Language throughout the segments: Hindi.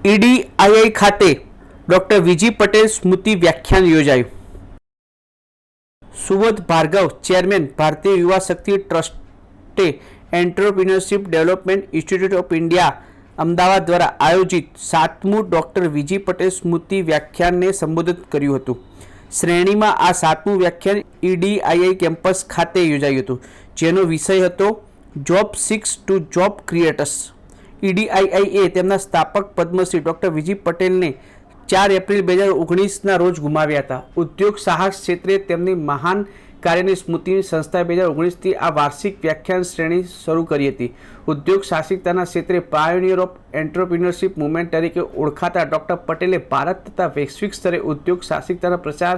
ईडीआईआई खाते डॉक्टर विजी पटेल स्मृति व्याख्यान योजाયું। સુબોધ ભાર્ગવ ચેરમેન ભારતીય યુવા શક્તિ ટ્રસ્ટે entrepreneurship development institute of India Ahmedabad દ્વારા આયોજિત 7મું ડૉક્ટર વિજી પટેલ સ્મૃતિ વ્યાખ્યાનને સંબોધિત કર્યું હતું। શ્રેણીમાં આ 7મું વ્યાખ્યાન ઈડીઆઈઆઈ કેમ્પસ ખાતે યોજાયું હતું, જેનો વિષય હતો job seekers to job creators. ઈડીઆઈઆઈએ તેમના સ્થાપક પદ્મશ્રી ડૉક્ટર વિજી પટેલને 4 એપ્રિલ 2019ના રોજ ગુમાવ્યા હતા। ઉદ્યોગ સાહસ ક્ષેત્રે તેમની મહાન કાર્યની સ્મૃતિની સંસ્થાએ 2019થી આ વાર્ષિક વ્યાખ્યાન શ્રેણી શરૂ કરી હતી। ઉદ્યોગ સાહસિકતાના ક્ષેત્રે પાયોનિયર ઓફ એન્ટરપ્રિન્યોરશિપ મુવમેન્ટ તરીકે ઓળખાતા ડૉક્ટર પટેલે ભારત તથા વૈશ્વિક સ્તરે ઉદ્યોગ સાહસિકતાના પ્રચાર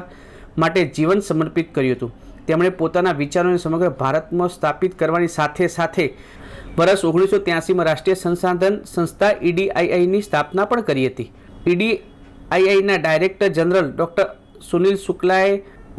માટે જીવન સમર્પિત કર્યું હતું। તેમણે પોતાના વિચારોને સમગ્ર ભારતમાં સ્થાપિત કરવાની સાથે સાથે વર્ષ 1983માં રાષ્ટ્રીય સંસાધન સંસ્થા ઈડીઆઈઆઈની સ્થાપના પણ કરી હતી। ईडीआईआईના ડાયરેક્ટર જનરલ ડૉક્ટર સુનિલ શુક્લાએ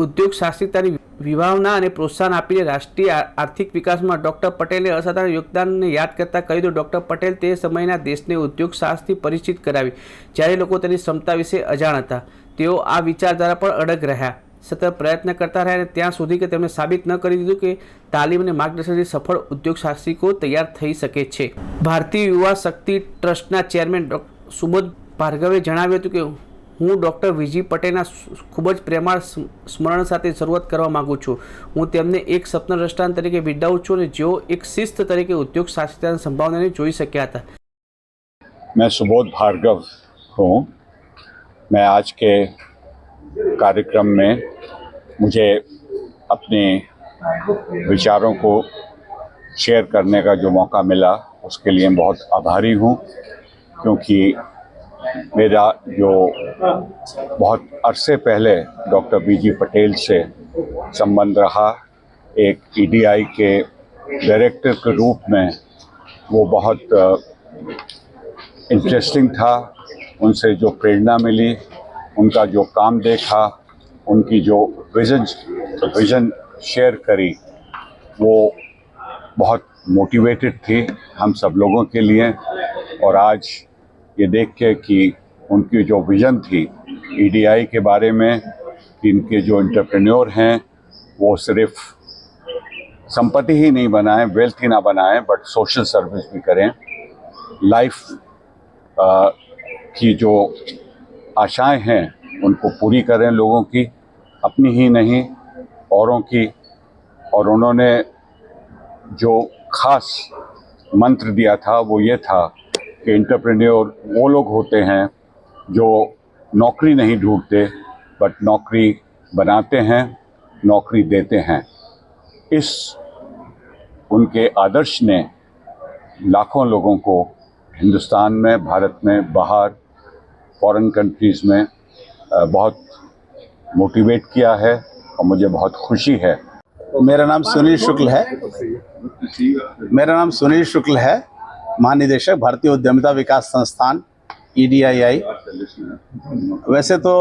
ઉદ્યોગ સાહસિકતાની વિભાવના અને પ્રોત્સાહન આપીને રાષ્ટ્રીય આર્થિક વિકાસમાં ડૉક્ટર પટેલને અસાધારણ યોગદાનને યાદ કરતાં કહ્યું હતું, ડૉક્ટર પટેલ તે સમયના દેશને ઉદ્યોગ સાહસથી પરિચિત કરાવી જ્યારે લોકો તેની ક્ષમતા વિશે અજાણ હતા। તેઓ આ વિચારધારા પર અડગ રહ્યા, સતત પ્રયત્ન કરતા રહ્યા અને ત્યાં સુધી કે તેમણે સાબિત ન કરી દીધું કે તાલીમ અને માર્ગદર્શનથી સફળ ઉદ્યોગ સાહસિકો તૈયાર થઈ શકે છે। ભારતીય યુવા શક્તિ ટ્રસ્ટના ચેરમેન ડૉક્ટર સુબોધ ભાર્ગવે જણાવ્યું હતું કે હું ડૉક્ટર વિજી પટેલના ખૂબ જ પ્રેમાળ સ્મરણ સાથે શરૂઆત કરવા માગું છું। હું તેમને એક સ્વપ્નદ્રષ્ટા તરીકે બિરદાવું છું અને જેઓ એક શિસ્ત તરીકે ઉદ્યોગ સાહસિકતાની સંભાવનાને જોઈ શક્યા હતા। मैं सुबोध भार्गव हूँ। मैं आज के कार्यक्रम में मुझे अपने विचारों को शेयर करने का जो मौका मिला उसके लिए बहुत आभारी हूँ, क्योंकि मेरा जो बहुत अरसे पहले डॉक्टर बीजी पटेल से संबंध रहा, एक ईडीआई के डायरेक्टर के रूप में वो बहुत इंटरेस्टिंग था। उनसे जो प्रेरणा मिली, उनका जो काम देखा, उनकी जो विज़न शेयर करी, वो बहुत मोटिवेटेड थी हम सब लोगों के लिए। और आज ये देख के कि उनकी जो विज़न थी ईडीआई के बारे में, इनके जो एंटरप्रेन्योर हैं वो सिर्फ संपत्ति ही नहीं बनाएं, वेल्थ ही ना बनाएं, बट सोशल सर्विस भी करें। लाइफ की जो आशाएं हैं उनको पूरी करें लोगों की, अपनी ही नहीं औरों की। और उन्होंने जो खास मंत्र दिया था वो ये था कि एंटरप्रेन्योर वो लोग होते हैं जो नौकरी नहीं ढूंढते, बट नौकरी बनाते हैं, नौकरी देते हैं। इस उनके आदर्श ने लाखों लोगों को हिंदुस्तान में, भारत में, बाहर फॉरेन कंट्रीज़ में बहुत मोटिवेट किया है और मुझे बहुत खुशी है। मेरा नाम सुनील शुक्ल है, महानिदेशक भारतीय उद्यमिता विकास संस्थान ईडीआईआई। वैसे तो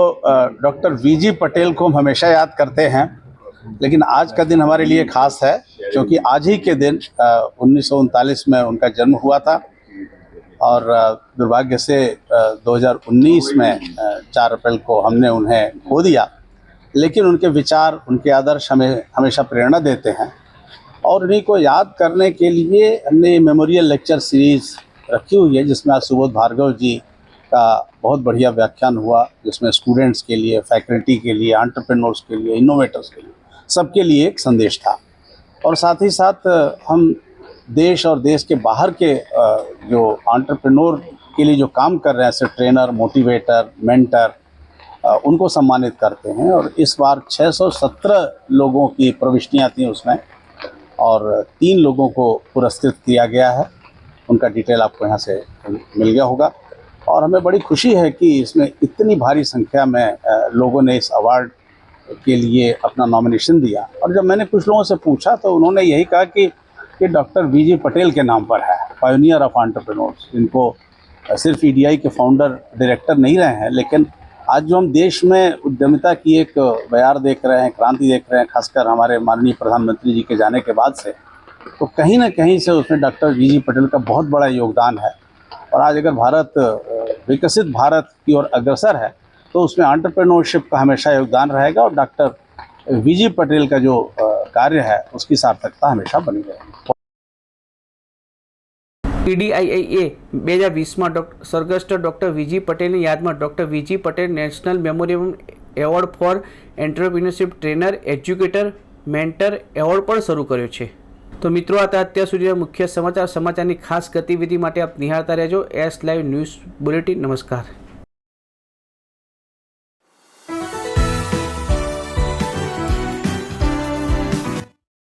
डॉक्टर वीजी पटेल को हम हमेशा याद करते हैं, लेकिन आज का दिन हमारे लिए खास है क्योंकि आज ही के दिन 1939 में उनका जन्म हुआ था और दुर्भाग्य से 2019 में 4 अप्रैल को हमने उन्हें खो दिया। लेकिन उनके विचार, उनके आदर्श हमें हमेशा प्रेरणा देते हैं और इन्हीं को याद करने के लिए हमने मेमोरियल लेक्चर सीरीज़ रखी हुई है, जिसमें आज सुबोध भार्गव जी का बहुत बढ़िया व्याख्यान हुआ, जिसमें स्टूडेंट्स के लिए, फैकल्टी के लिए, एंटरप्रेन्योर्स के लिए, इनोवेटर्स के लिए, सबके लिए एक संदेश था। और साथ ही साथ हम देश और देश के बाहर के जो एंटरप्रेन्योर के लिए जो काम कर रहे हैं, जैसे ट्रेनर, मोटिवेटर, मेंटर, उनको सम्मानित करते हैं। और इस बार 617 लोगों की प्रविष्टियाँ थी उसमें और 3 लोगों को पुरस्कृत किया गया है। उनका डिटेल आपको यहाँ से मिल गया होगा। और हमें बड़ी खुशी है कि इसमें इतनी भारी संख्या में लोगों ने इस अवार्ड के लिए अपना नॉमिनेशन दिया। और जब मैंने कुछ लोगों से पूछा तो उन्होंने यही कहा कि डॉक्टर वीजी पटेल के नाम पर है, पायोनियर ऑफ एंटरप्रेन्योर्स। इनको सिर्फ ईडीआई के फाउंडर डायरेक्टर नहीं रहे हैं, लेकिन आज जो हम देश में उद्यमिता की एक बयार देख रहे हैं, क्रांति देख रहे हैं, खासकर हमारे माननीय प्रधानमंत्री जी के जाने के बाद से, तो कहीं ना कहीं से उसमें डॉक्टर वीजी पटेल का बहुत बड़ा योगदान है। और आज अगर भारत विकसित भारत की ओर अग्रसर है तो उसमें एंटरप्रेन्योरशिप का हमेशा योगदान रहेगा और डॉक्टर वीजी पटेल का जो कार्य है उसकी सार्थकता हमेशा बनी रहेगी। TDIIA 2020માં સ્વર્ગસ્થ ડૉક્ટર વીજી પટેલની યાદમાં doctor વીજી Patel national memorial award four entrepreneurship trainer educator mentor award પણ શરૂ કર્યો છે। તો મિત્રો આ હતા અત્યાર સુધીના મુખ્ય સમાચારની ખાસ ગતિવિધિ માટે આપ નિહાળતા રહેજો એસ લાઈવ ન્યૂઝ બુલેટિન। નમસ્કાર।